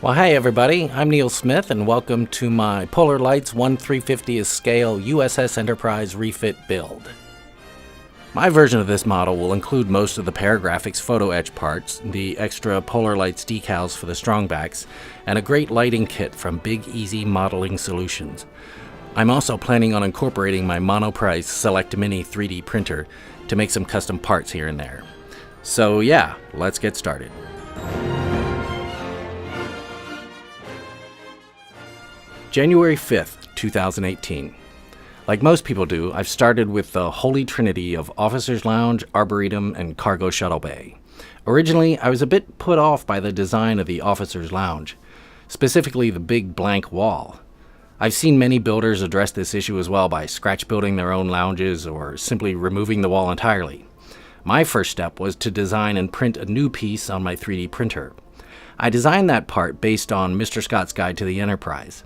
Well, hi everybody, I'm Neil Smith and welcome to my Polar Lights 1/350th scale U.S.S. Enterprise Refit build. My version of this model will include most of the ParaGrafix photo etch parts, the extra Polar Lights decals for the strongbacks, and a great lighting kit from Big Easy Modeling Solutions. I'm also planning on incorporating my Monoprice Select Mini 3D printer to make some custom parts here and there. So yeah, let's get started. January 5th, 2018. Like most people do, I've started with the holy trinity of Officer's Lounge, Arboretum, and Cargo Shuttle Bay. Originally, I was a bit put off by the design of the Officer's Lounge, specifically the big blank wall. I've seen many builders address this issue as well by scratch building their own lounges or simply removing the wall entirely. My first step was to design and print a new piece on my 3D printer. I designed that part based on Mr. Scott's Guide to the Enterprise.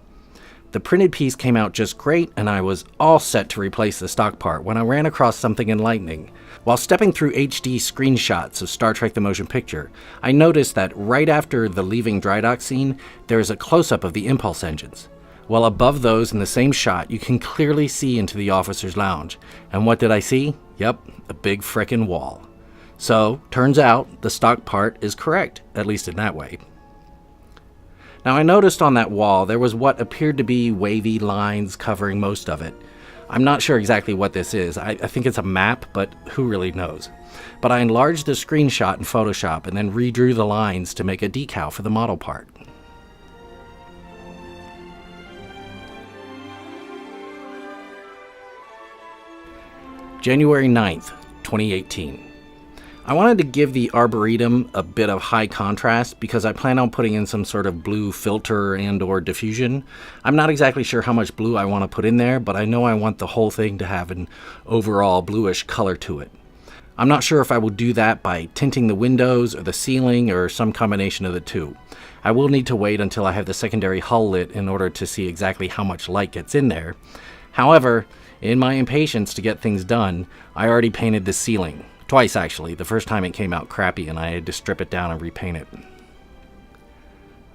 The printed piece came out just great, and I was all set to replace the stock part when I ran across something enlightening. While stepping through HD screenshots of Star Trek: The Motion Picture, I noticed that right after the leaving Drydock scene, there is a close-up of the impulse engines. Well, above those in the same shot, you can clearly see into the officer's lounge. And what did I see? Yep, a big frickin' wall. So, turns out, the stock part is correct, at least in that way. Now, I noticed on that wall there was what appeared to be wavy lines covering most of it. I'm not sure exactly what this is. I think it's a map, but who really knows? But I enlarged the screenshot in Photoshop and then redrew the lines to make a decal for the model part. January 9th, 2018. I wanted to give the Arboretum a bit of high contrast because I plan on putting in some sort of blue filter and or diffusion. I'm not exactly sure how much blue I want to put in there, but I know I want the whole thing to have an overall bluish color to it. I'm not sure if I will do that by tinting the windows or the ceiling or some combination of the two. I will need to wait until I have the secondary hull lit in order to see exactly how much light gets in there. However, in my impatience to get things done, I already painted the ceiling. Twice, actually. The first time it came out crappy and I had to strip it down and repaint it.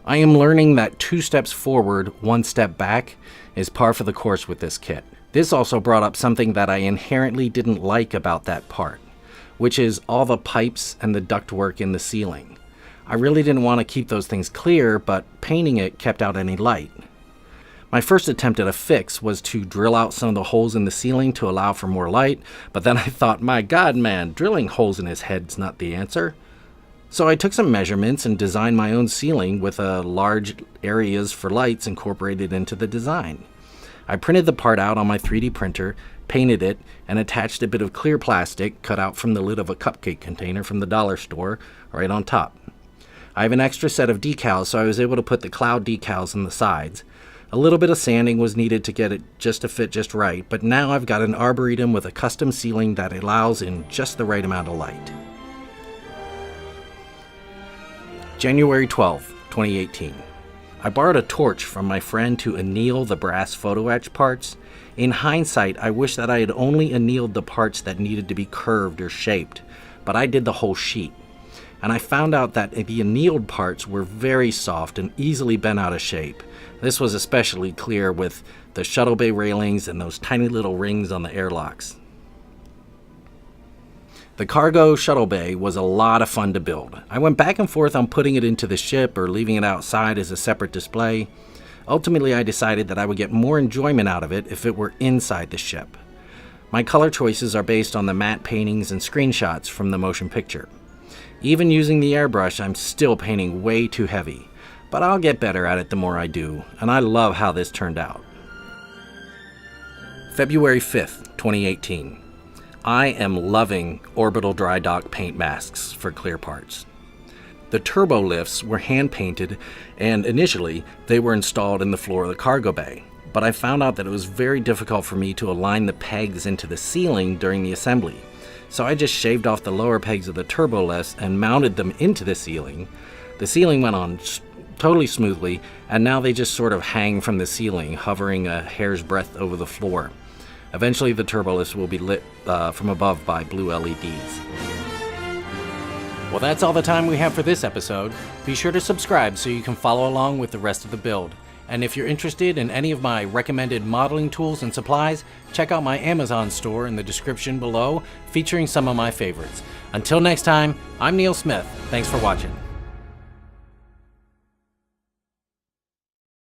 I am learning that 2 steps forward, 1 step back is par for the course with this kit. This also brought up something that I inherently didn't like about that part, which is all the pipes and the ductwork in the ceiling. I really didn't want to keep those things clear, but painting it kept out any light. My first attempt at a fix was to drill out some of the holes in the ceiling to allow for more light, but then I thought, my God, man, drilling holes in his head's not the answer. So I took some measurements and designed my own ceiling with large areas for lights incorporated into the design. I printed the part out on my 3D printer, painted it, and attached a bit of clear plastic cut out from the lid of a cupcake container from the dollar store right on top. I have an extra set of decals, so I was able to put the cloud decals on the sides. A little bit of sanding was needed to get it just to fit just right, but now I've got an Arboretum with a custom ceiling that allows in just the right amount of light. January 12, 2018. I borrowed a torch from my friend to anneal the brass photo etch parts. In hindsight, I wish that I had only annealed the parts that needed to be curved or shaped, but I did the whole sheet. And I found out that the annealed parts were very soft and easily bent out of shape. This was especially clear with the Shuttle Bay railings and those tiny little rings on the airlocks. The Cargo Shuttle Bay was a lot of fun to build. I went back and forth on putting it into the ship or leaving it outside as a separate display. Ultimately, I decided that I would get more enjoyment out of it if it were inside the ship. My color choices are based on the matte paintings and screenshots from the motion picture. Even using the airbrush, I'm still painting way too heavy. But I'll get better at it the more I do, and I love how this turned out. February 5th, 2018. I am loving Orbital Drydock paint masks for clear parts. The turbo lifts were hand-painted, and initially, they were installed in the floor of the cargo bay. But I found out that it was very difficult for me to align the pegs into the ceiling during the assembly. So I just shaved off the lower pegs of the turbo lifts and mounted them into the ceiling. The ceiling went on totally smoothly, and now they just sort of hang from the ceiling, hovering a hair's breadth over the floor. Eventually the turbo lifts will be lit from above by blue LEDs. Well, that's all the time we have for this episode. Be sure to subscribe so you can follow along with the rest of the build. And if you're interested in any of my recommended modeling tools and supplies, check out my Amazon store in the description below, featuring some of my favorites. Until next time, I'm Neil Smith. Thanks for watching.